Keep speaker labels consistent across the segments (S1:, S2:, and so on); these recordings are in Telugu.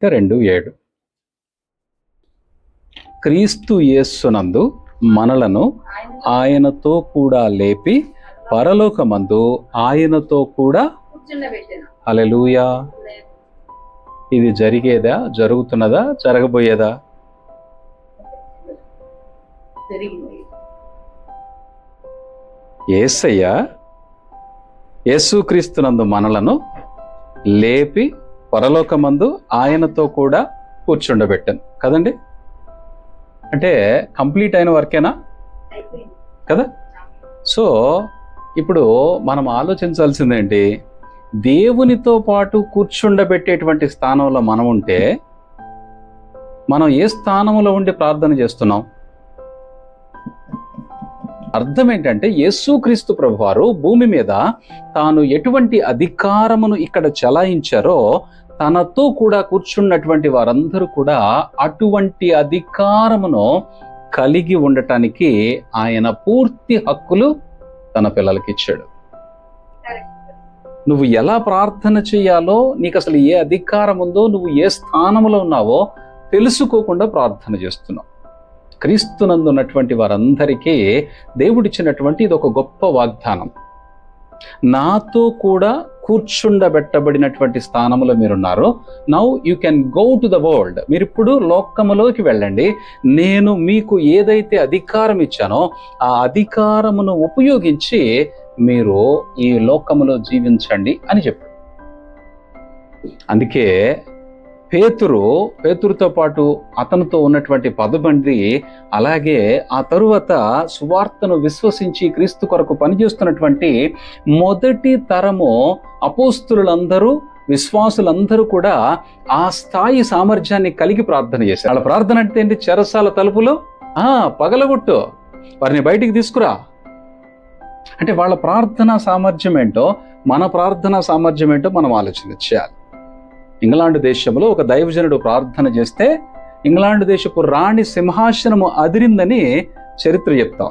S1: 2:7 క్రీస్తు యేస్సునందు మనలను ఆయనతో కూడా లేపి పరలోకమందు ఆయనతో కూడా హల్లెలూయా. ఇది జరిగేదా, జరుగుతున్నదా, జరగబోయేదా? యేసయ్య యేసుక్రీస్తునందు మనలను లేపి పరలోకమందు ఆయనతో కూడా కూర్చుండబెట్టాను కదండి. అంటే కంప్లీట్ అయిన వర్కేనా కదా. సో ఇప్పుడు మనం ఆలోచించాల్సిందేంటి, దేవునితో పాటు కూర్చుండబెట్టేటువంటి స్థానంలో మనం ఉంటే మనం ఏ స్థానంలో ఉండి ప్రార్థన చేస్తున్నాం? అర్థం ఏంటంటే, యేసుక్రీస్తు ప్రభువారు భూమి మీద తాను ఎటువంటి అధికారమును ఇక్కడ చలాయించారో తనతో కూడా కూర్చున్నటువంటి వారందరూ కూడా అటువంటి అధికారమును కలిగి ఉండటానికి ఆయన పూర్తి హక్కులు తన పిల్లలకి ఇచ్చాడు. నువ్వు ఎలా ప్రార్థన చేయాలో, నీకు అసలు ఏ అధికారం ఉందో, నువ్వు ఏ స్థానంలో ఉన్నావో తెలుసుకోకుండా ప్రార్థన చేస్తున్నావు. క్రీస్తునందు ఉన్నటువంటి వారందరికీ దేవుడిచ్చినటువంటి ఇది ఒక గొప్ప వాగ్దానం. నాతో కూడా కూర్చుండబెట్టబడినటువంటి స్థానంలో మీరున్నారు. Now you can go to the world. మీరు ఇప్పుడు లోకములోకి వెళ్ళండి. నేను మీకు ఏదైతే అధికారం ఇచ్చానో ఆ అధికారమును ఉపయోగించి మీరు ఈ లోకములో జీవించండి అని చెప్పాడు. అందుకే పేతురుతో పాటు అతనితో ఉన్నటువంటి 10 మంది, అలాగే ఆ తరువాత సువార్తను విశ్వసించి క్రీస్తు కొరకు పనిచేస్తున్నటువంటి మొదటి తరము అపోస్తులందరూ, విశ్వాసులందరూ కూడా ఆ స్థాయి సామర్థ్యాన్ని కలిగి ప్రార్థన చేశారు. వాళ్ళ ప్రార్థన అంటే ఏంటి? చెరసాల తలుపులు పగలగొట్టు, వారిని బయటికి తీసుకురా. అంటే వాళ్ళ ప్రార్థనా సామర్థ్యం ఏంటో, మన ప్రార్థనా సామర్థ్యం ఏంటో మనం ఆలోచన చేయాలి. ఇంగ్లాండ్ దేశంలో ఒక దైవజనుడు ప్రార్థన చేస్తే ఇంగ్లాండ్ దేశపు రాణి సింహాసనము అదిరిందని చరిత్ర చెప్తాం.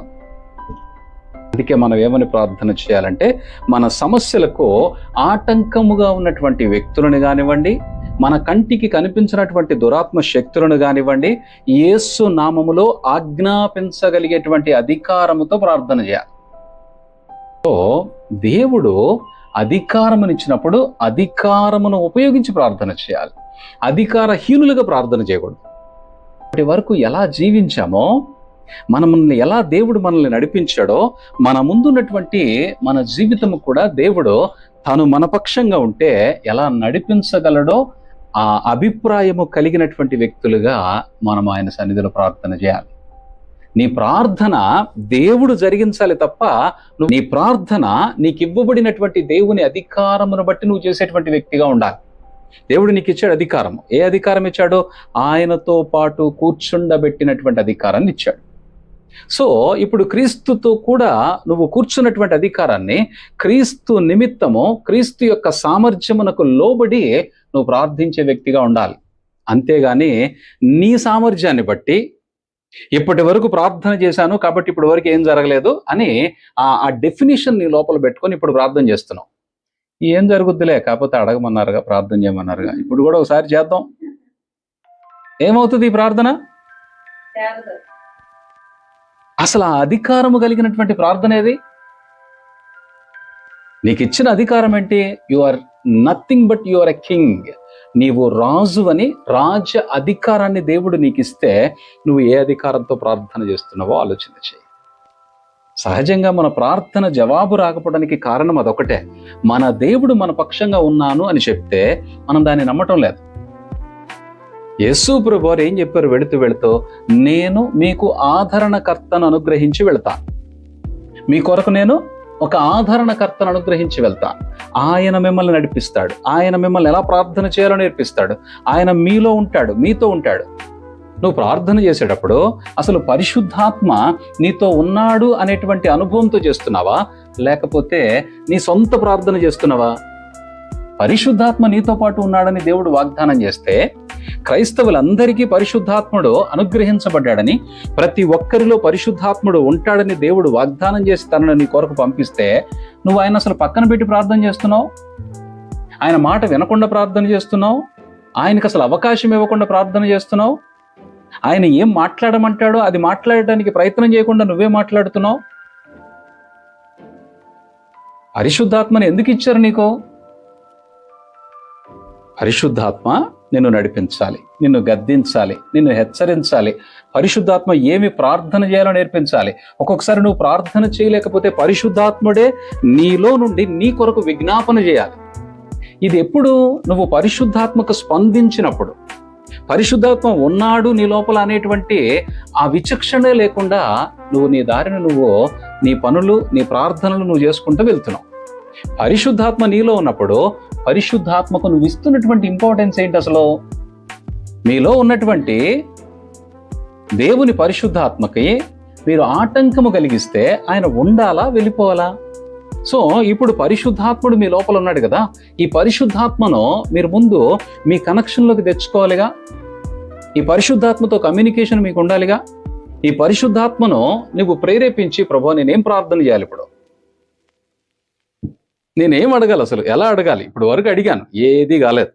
S1: అందుకే మనం ఏమని ప్రార్థన చేయాలంటే, మన సమస్యలకు ఆటంకముగా ఉన్నటువంటి వ్యక్తులను కానివ్వండి, మన కంటికి కనిపించినటువంటి దురాత్మ శక్తులను కానివ్వండి, యేసు నామములో ఆజ్ఞాపించగలిగేటువంటి అధికారముతో ప్రార్థన చేయాలి. సో దేవుడు అధికారమునిచ్చినప్పుడు అధికారమును ఉపయోగించి ప్రార్థన చేయాలి. అధికారహీనులుగా ప్రార్థన చేయకూడదు. ఇప్పటి వరకు ఎలా జీవించామో, మనల్ని ఎలా దేవుడు మనల్ని నడిపించాడో, మన ముందున్నటువంటి మన జీవితము కూడా దేవుడు తాను మన పక్షంగా ఉంటే ఎలా నడిపించగలడో ఆ అభిప్రాయము కలిగినటువంటి వ్యక్తులుగా మనం ఆయన సన్నిధిలో ప్రార్థన చేయాలి. నీ ప్రార్థన దేవుడు జరిగించాలి తప్ప నీ ప్రార్థన నీకు ఇవ్వబడినటువంటి దేవుని అధికారమును బట్టి నువ్వు చేసేటువంటి వ్యక్తిగా ఉండాలి. దేవుడు నీకు ఇచ్చాడు అధికారం. ఏ అధికారం ఇచ్చాడు? ఆయనతో పాటు కూర్చుండబెట్టినటువంటి అధికారాన్ని ఇచ్చాడు. సో ఇప్పుడు క్రీస్తుతో కూడా నువ్వు కూర్చున్నటువంటి అధికారాన్ని క్రీస్తు నిమిత్తము, క్రీస్తు యొక్క సామర్థ్యమునకు లోబడి నువ్వు ప్రార్థించే వ్యక్తిగా ఉండాలి. అంతేగాని నీ సామర్థ్యాన్ని బట్టి ఇప్పటి వరకు ప్రార్థన చేశాను కాబట్టి ఇప్పటి వరకు ఏం జరగలేదు అని ఆ డెఫినిషన్ నీ లోపల పెట్టుకొని ఇప్పుడు ప్రార్థన చేస్తున్నావు. ఏం జరుగుద్దిలే, కాకపోతే అడగమన్నారుగా, ప్రార్థన చేయమన్నారుగా, ఇప్పుడు కూడా ఒకసారి చేద్దాం. ఏమవుతుంది ఈ ప్రార్థన? అసలు ఆ అధికారము కలిగినటువంటి ప్రార్థన ఏది? నీకు ఇచ్చిన అధికారం ఏంటి? You are nothing but you are a king. నీవు రాజు అని రాజ్య అధికారాన్ని దేవుడు నీకు ఇస్తే నువ్వు ఏ అధికారంతో ప్రార్థన చేస్తున్నావో ఆలోచన చేయి. సహజంగా మన ప్రార్థన జవాబు రాకపోవడానికి కారణం అదొకటే. మన దేవుడు మన పక్షంగా ఉన్నాను అని చెప్తే మనం దాన్ని నమ్మటం లేదు. యేసు ప్రభువారు ఏం చెప్పారు? వెళుతూ నేను మీకు ఆదరణకర్తను అనుగ్రహించి వెళ్తాను. మీ కొరకు నేను ఒక ఆదరణకర్తను అనుగ్రహించి వెళ్తాను. ఆయన మిమ్మల్ని నడిపిస్తాడు. ఆయన మిమ్మల్ని ఎలా ప్రార్థన చేయాలో నేర్పిస్తాడు. ఆయన మీలో ఉంటాడు, మీతో ఉంటాడు. నువ్వు ప్రార్థన చేసేటప్పుడు అసలు పరిశుద్ధాత్మ నీతో ఉన్నాడు అనేటువంటి అనుభవంతో చేస్తున్నావా, లేకపోతే నీ సొంత ప్రార్థన చేస్తున్నావా? పరిశుద్ధాత్మ నీతో పాటు ఉన్నాడని దేవుడు వాగ్దానం చేస్తే, క్రైస్తవులందరికీ పరిశుద్ధాత్ముడు అనుగ్రహించబడ్డాడని, ప్రతి ఒక్కరిలో పరిశుద్ధాత్ముడు ఉంటాడని దేవుడు వాగ్దానం చేసి తనను నీ కొరకు పంపిస్తే నువ్వు ఆయన అసలు పక్కన పెట్టి ప్రార్థన చేస్తున్నావు, ఆయన మాట వినకుండా ప్రార్థన చేస్తున్నావు. ఆయనకు అసలు అవకాశం ఇవ్వకుండా ప్రార్థన చేస్తున్నావు. ఆయన ఏం మాట్లాడమంటాడో అది మాట్లాడటానికి ప్రయత్నం చేయకుండా నువ్వే మాట్లాడుతున్నావు. పరిశుద్ధాత్మని ఎందుకు ఇచ్చారు నీకు? పరిశుద్ధాత్మ నిన్ను నడిపించాలి, నిన్ను గద్దించాలి, నిన్ను హెచ్చరించాలి. పరిశుద్ధాత్మ ఏమి ప్రార్థన చేయాలో నేర్పించాలి. ఒక్కొక్కసారి నువ్వు ప్రార్థన చేయలేకపోతే పరిశుద్ధాత్ముడే నీలో నుండి నీ కొరకు విజ్ఞాపన చేయాలి. ఇది ఎప్పుడు? నువ్వు పరిశుద్ధాత్మకు స్పందించినప్పుడు. పరిశుద్ధాత్మ ఉన్నాడు నీ లోపల అనేటువంటి ఆ విచక్షణే లేకుండా నువ్వు నీ దారిని నువ్వు నీ పనులు, నీ ప్రార్థనలు నువ్వు చేసుకుంటూ వెళ్తున్నావు. పరిశుద్ధాత్మ నీలో ఉన్నప్పుడు పరిశుద్ధాత్మకు నువ్వు ఇస్తున్నటువంటి ఇంపార్టెన్స్ ఏంటి? అసలు మీలో ఉన్నటువంటి దేవుని పరిశుద్ధాత్మకి మీరు ఆటంకము కలిగిస్తే ఆయన ఉండాలా, వెళ్ళిపోవాలా? సో ఇప్పుడు పరిశుద్ధాత్ముడు మీ లోపల ఉన్నాడు కదా, ఈ పరిశుద్ధాత్మను మీరు ముందు మీ కనెక్షన్లోకి తెచ్చుకోవాలిగా. ఈ పరిశుద్ధాత్మతో కమ్యూనికేషన్ మీకు ఉండాలిగా. ఈ పరిశుద్ధాత్మను నువ్వు ప్రేరేపించి, ప్రభు నేనేం ప్రార్థన చేయాలి, ఇప్పుడు నేనేం అడగాలి, అసలు ఎలా అడగాలి? ఇప్పుడు వరకు అడిగాను, ఏది కాలేదు.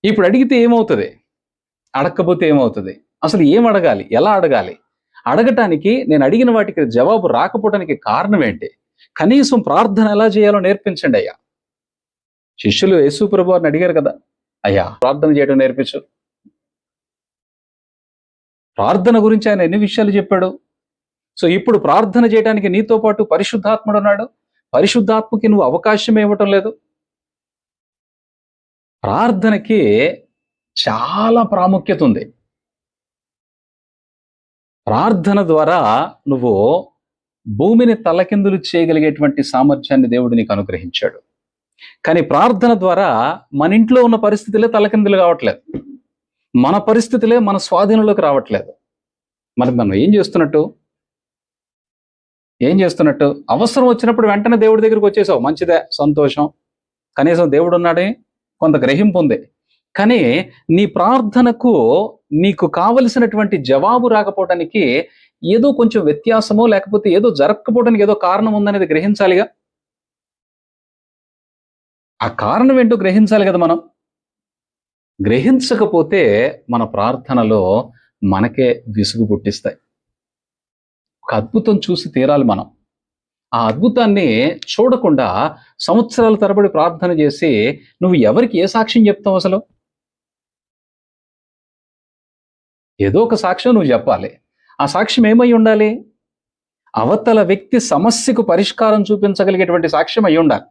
S1: ఇప్పుడు అడిగితే ఏమవుతుంది? అడగకపోతే ఏమవుతుంది? అసలు ఏం అడగాలి, ఎలా అడగాలి? అడగటానికి, నేను అడిగిన వాటికి జవాబు రాకపోవడానికి కారణం ఏంటి? కనీసం ప్రార్థన ఎలా చేయాలో నేర్పించండి అయ్యా. శిష్యులు యేసు ప్రభు వారిని అడిగారు కదా, అయ్యా ప్రార్థన చేయడం నేర్పించు. ప్రార్థన గురించి ఆయన ఎన్ని విషయాలు చెప్పాడు. సో ఇప్పుడు ప్రార్థన చేయడానికి నీతో పాటు పరిశుద్ధాత్ముడు ఉన్నాడు. పరిశుద్ధాత్మకి నువ్వు అవకాశం ఇవ్వటం లేదు. ప్రార్థనకి చాలా ప్రాముఖ్యత ఉంది. ప్రార్థన ద్వారా నువ్వు భూమిని తలకిందులు చేయగలిగేటువంటి సామర్థ్యాన్ని దేవుడు నీకు అనుగ్రహించాడు. కానీ ప్రార్థన ద్వారా మన ఇంట్లో ఉన్న పరిస్థితులే తలకిందులు కావట్లేదు, మన పరిస్థితులే మన స్వాధీనంలోకి రావట్లేదు. మరి మనం ఏం చేస్తున్నట్టు? అవసరం వచ్చినప్పుడు వెంటనే దేవుడి దగ్గరికి వచ్చేసావు, మంచిదే, సంతోషం, కనీసం దేవుడు ఉన్నాడే, కొంత గ్రహింపు ఉంది. కానీ నీ ప్రార్థనకు నీకు కావలసినటువంటి జవాబు రాకపోవడానికి ఏదో కొంచెం వ్యత్యాసమో, లేకపోతే ఏదో జరగకపోవడానికి ఏదో కారణం ఉందనేది గ్రహించాలిగా. ఆ కారణం ఏంటో గ్రహించాలి కదా. మనం గ్రహించకపోతే మన ప్రార్థనలో మనకే విసుగు పుట్టిస్తాయి. ఒక అద్భుతం చూసి తీరాలి మనం. ఆ అద్భుతాన్ని చూడకుండా సంవత్సరాల తరబడి ప్రార్థన చేసి నువ్వు ఎవరికి ఏ సాక్ష్యం చెప్తావు? అసలు ఏదో ఒక సాక్ష్యం నువ్వు చెప్పాలి. ఆ సాక్ష్యం ఏమై ఉండాలి? అవతల వ్యక్తి సమస్యకు పరిష్కారం చూపించగలిగేటువంటి సాక్ష్యం అయి ఉండాలి.